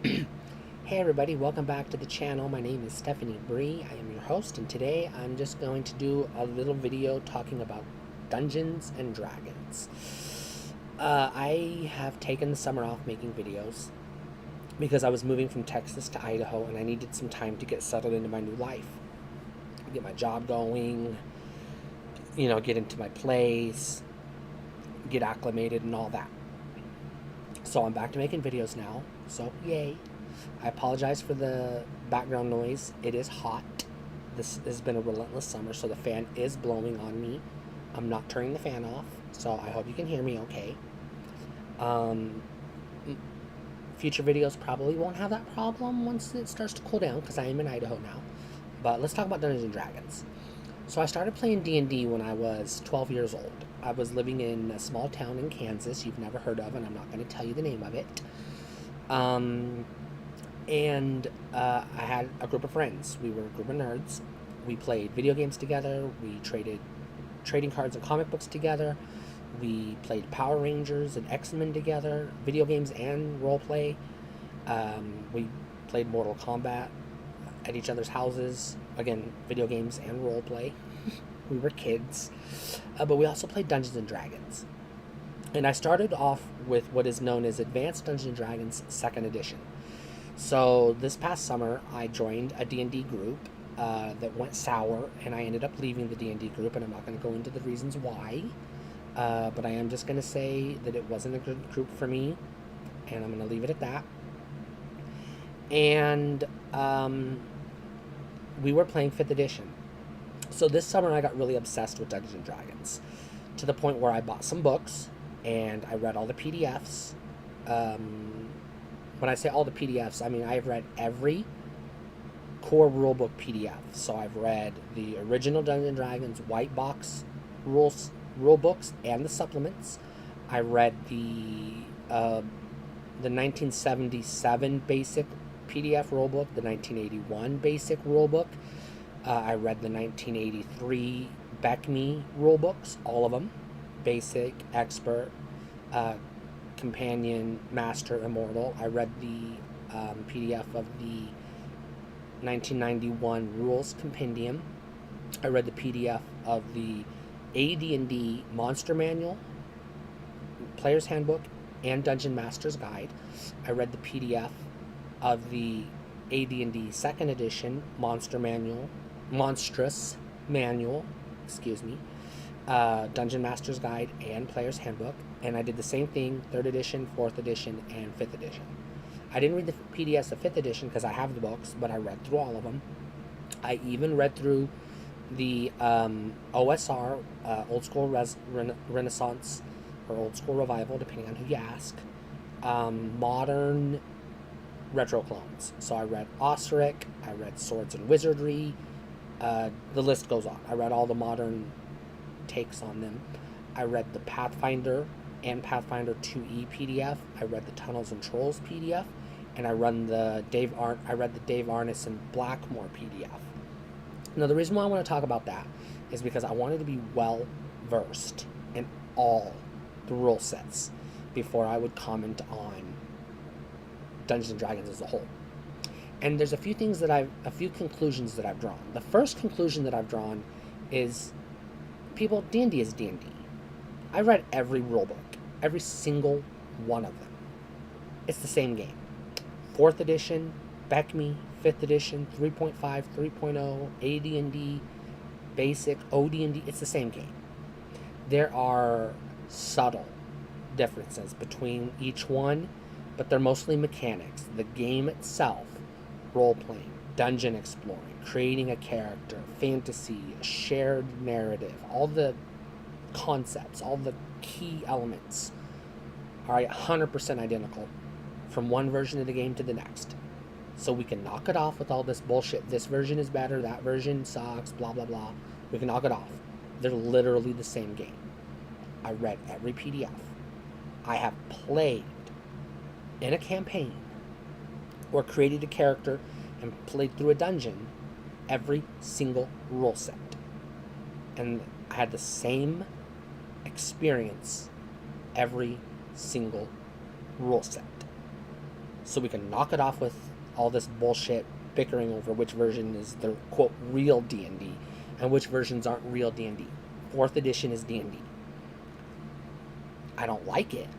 Hey everybody, welcome back to the channel. My name is Stephanie Bree. I am your host, and today I'm just going to do a little video talking about Dungeons and Dragons. I have taken the summer off making videos because I was moving from Texas to Idaho and I needed some time to get settled into my new life. Get my job going, get into my place, get acclimated and all that. So I'm back to making videos now, so yay. I apologize for the background noise. It is hot. This has been a relentless summer, so the fan is blowing on me. I'm not turning the fan off, so I hope you can hear me okay. Future videos probably won't have that problem once it starts to cool down, because I am in Idaho now. But let's talk about Dungeons and Dragons. So I started playing D&D when I was 12 years old. I was living in a small town in Kansas you've never heard of, and I'm not going to tell you the name of it. I had a group of friends. We were a group of nerds. We played video games together. We traded trading cards and comic books together. We played Power Rangers and X-Men together, video games and roleplay. We played Mortal Kombat at each other's houses. Again, video games and roleplay. We were kids. But we also played Dungeons and Dragons. And I started off with what is known as Advanced Dungeons and Dragons 2nd Edition. So this past summer, I joined a D&D group that went sour, and I ended up leaving the D&D group, and I'm not going to go into the reasons why, but I am just going to say that it wasn't a good group for me, and I'm going to leave it at that. And we were playing 5th edition. So this summer, I got really obsessed with Dungeons and Dragons, to the point where I bought some books, and I read all the PDFs. When I say all the PDFs, I mean I've read every core rulebook PDF. So I've read the original Dungeons and Dragons white box rule books and the supplements. I read the 1977 basic PDF rulebook, the 1981 basic rulebook. I read the 1983 BECME rulebooks, all of them, basic, expert, companion, master, immortal. I read the PDF of the 1991 rules compendium. I read the PDF of the AD&D monster manual, player's handbook, and dungeon master's guide. I read the PDF of the AD&D 2nd edition monstrous manual, dungeon master's guide, and player's handbook. And I did the same thing 3rd edition, 4th edition, and 5th edition. I didn't read the PDFs of 5th edition because I have the books, but I read through all of them. I even read through the OSR, Old School Renaissance, or Old School Revival, depending on who you ask, modern retro clones. So I read Osric, I read Swords and Wizardry, the list goes on. I read all the modern takes on them. I read the Pathfinder and Pathfinder 2E PDF. I read the Tunnels and Trolls PDF, and I read the Dave Arneson and Blackmore PDF. Now, the reason why I want to talk about that is because I wanted to be well versed in all the rule sets before I would comment on Dungeons and Dragons as a whole. And there's a few conclusions that I've drawn. The first conclusion that I've drawn is, people, D&D is D&D. I read every rulebook, every single one of them. It's the same game. 4th edition, BECME, 5th edition, 3.5, 3.0, AD&D, basic, OD&D, it's the same game. There are subtle differences between each one, but they're mostly mechanics. The game itself, role-playing, dungeon exploring, creating a character, fantasy, a shared narrative, all the concepts, all the key elements are 100% identical from one version of the game to the next. So we can knock it off with all this bullshit. This version is better, that version sucks, blah, blah, blah. We can knock it off. They're literally the same game. I read every PDF. I have played in a campaign or created a character and played through a dungeon every single rule set. And I had the same experience every single rule set. so we can knock it off with all this bullshit bickering over which version is the quote real D&D and which versions aren't real D&D. 4th edition is D&D. I don't like it.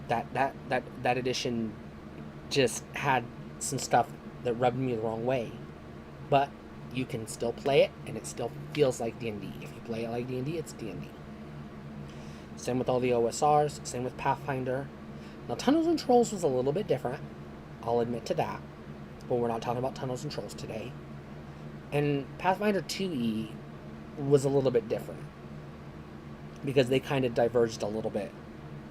That edition just had some stuff that rubbed me the wrong way. But you can still play it, and it still feels like D&D. If you play it like D&D, it's D&D. Same with all the OSRs, same with Pathfinder. Now, Tunnels and Trolls was a little bit different. I'll admit to that. But we're not talking about Tunnels and Trolls today. And Pathfinder 2E was a little bit different, because they kind of diverged a little bit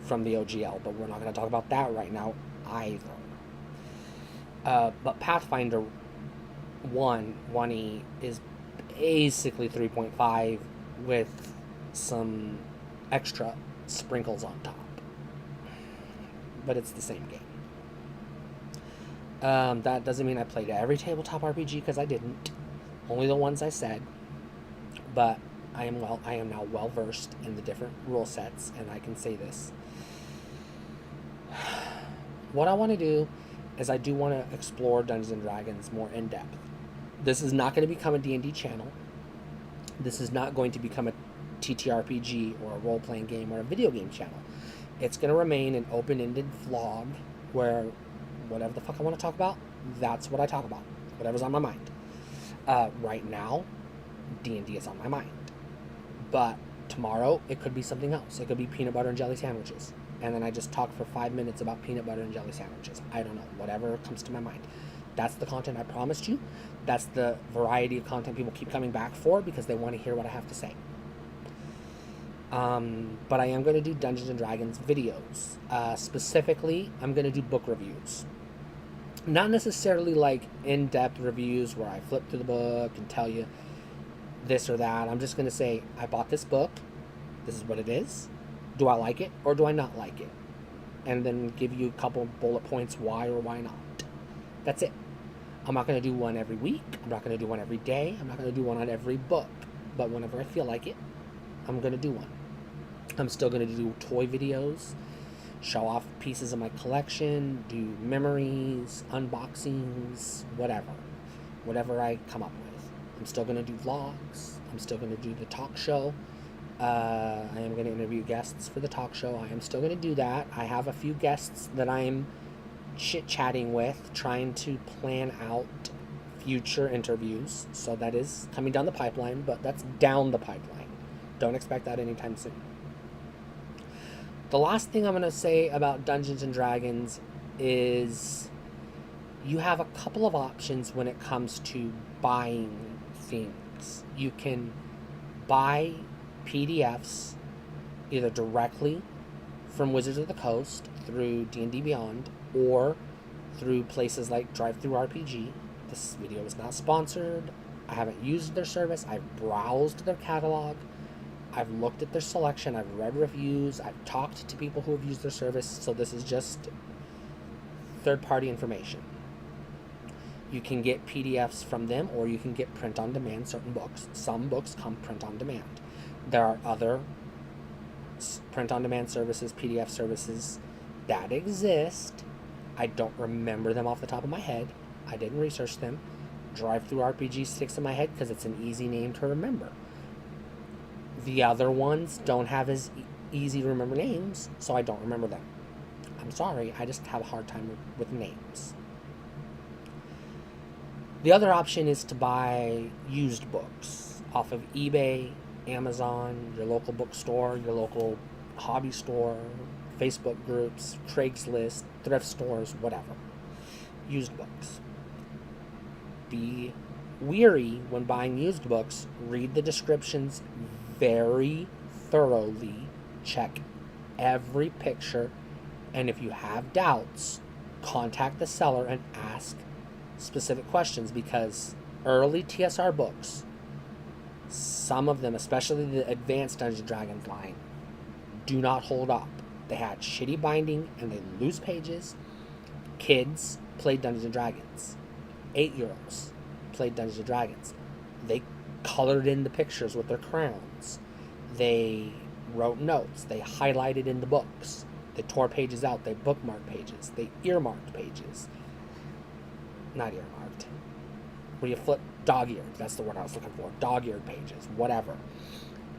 from the OGL, but we're not going to talk about that right now either. But Pathfinder 1E is basically 3.5 with some extra sprinkles on top. But it's the same game. That doesn't mean I played every tabletop RPG, because I didn't. Only the ones I said. But I am now well versed in the different rule sets, and I can say this. What I want to do is I do want to explore Dungeons and Dragons more in depth. This is not going to become a D&D channel. This is not going to become a TTRPG or a role-playing game or a video game channel. It's going to remain an open-ended vlog where whatever the fuck I want to talk about, that's what I talk about. Whatever's on my mind. Right now, D&D is on my mind. But tomorrow, it could be something else. It could be peanut butter and jelly sandwiches. And then I just talk for 5 minutes about peanut butter and jelly sandwiches. I don't know. Whatever comes to my mind. That's the content I promised you. That's the variety of content people keep coming back for, because they want to hear what I have to say. But I am going to do Dungeons and Dragons videos. Specifically, I'm going to do book reviews. Not necessarily like in-depth reviews where I flip through the book and tell you this or that. I'm just going to say, I bought this book. This is what it is. Do I like it or do I not like it? And then give you a couple bullet points why or why not. That's it. I'm not going to do one every week. I'm not going to do one every day. I'm not going to do one on every book. But whenever I feel like it, I'm going to do one. I'm still going to do toy videos, show off pieces of my collection, do memories, unboxings, whatever I come up with. I'm still going to do vlogs. I'm still going to do the talk show. I am going to interview guests for the talk show. I am still going to do that. I have a few guests that I'm chit-chatting with, trying to plan out future interviews. So that is coming down the pipeline, but that's down the pipeline. Don't expect that anytime soon. The last thing I'm going to say about Dungeons and Dragons is you have a couple of options when it comes to buying things. You can buy PDFs either directly from Wizards of the Coast through D&D Beyond or through places like DriveThruRPG. This video is not sponsored. I haven't used their service. I've browsed their catalog. I've looked at their selection. I've read reviews. I've talked to people who have used their service. So this is just third-party information. You can get PDFs from them, or you can get print-on-demand certain books. Some books come print-on-demand. There are other print-on-demand services, PDF services that exist. I don't remember them off the top of my head. I didn't research them. DriveThruRPG sticks in my head because it's an easy name to remember. The other ones don't have as easy to remember names, so I don't remember them. I'm sorry, I just have a hard time with names. The other option is to buy used books off of eBay, Amazon, your local bookstore, your local hobby store, Facebook groups, Craigslist, thrift stores, whatever. Used books. Be weary when buying used books. Read the descriptions very thoroughly. Check every picture. And if you have doubts, contact the seller and ask specific questions, because early TSR books, some of them, especially the advanced Dungeons & Dragons line, do not hold up. They had shitty binding and they lose pages. Kids played Dungeons & Dragons. 8-year-olds played Dungeons & Dragons. They colored in the pictures with their crayons. They wrote notes. They highlighted in the books. They tore pages out. They bookmarked pages. They earmarked pages. Not earmarked. Where you flip dog-eared. That's the word I was looking for. Dog-eared pages. Whatever.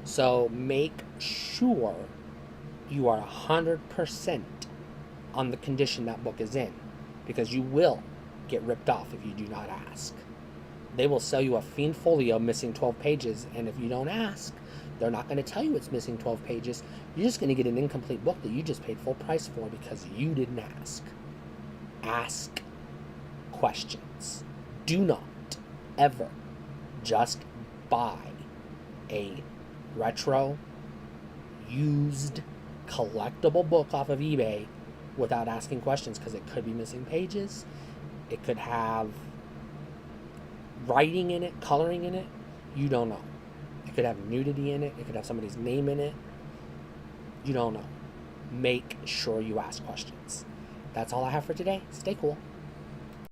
So make sure you are 100% on the condition that book is in. Because you will get ripped off if you do not ask. They will sell you a fiend folio missing 12 pages, and if you don't ask, they're not going to tell you it's missing 12 pages. You're just going to get an incomplete book that you just paid full price for because you didn't ask. Ask questions. Do not ever just buy a retro, used, collectible book off of eBay without asking questions, because it could be missing pages. It could have writing in it, coloring in it. You don't know. It could have nudity in it. It could have somebody's name in it. You don't know. Make sure you ask questions. That's all I have for today. Stay cool.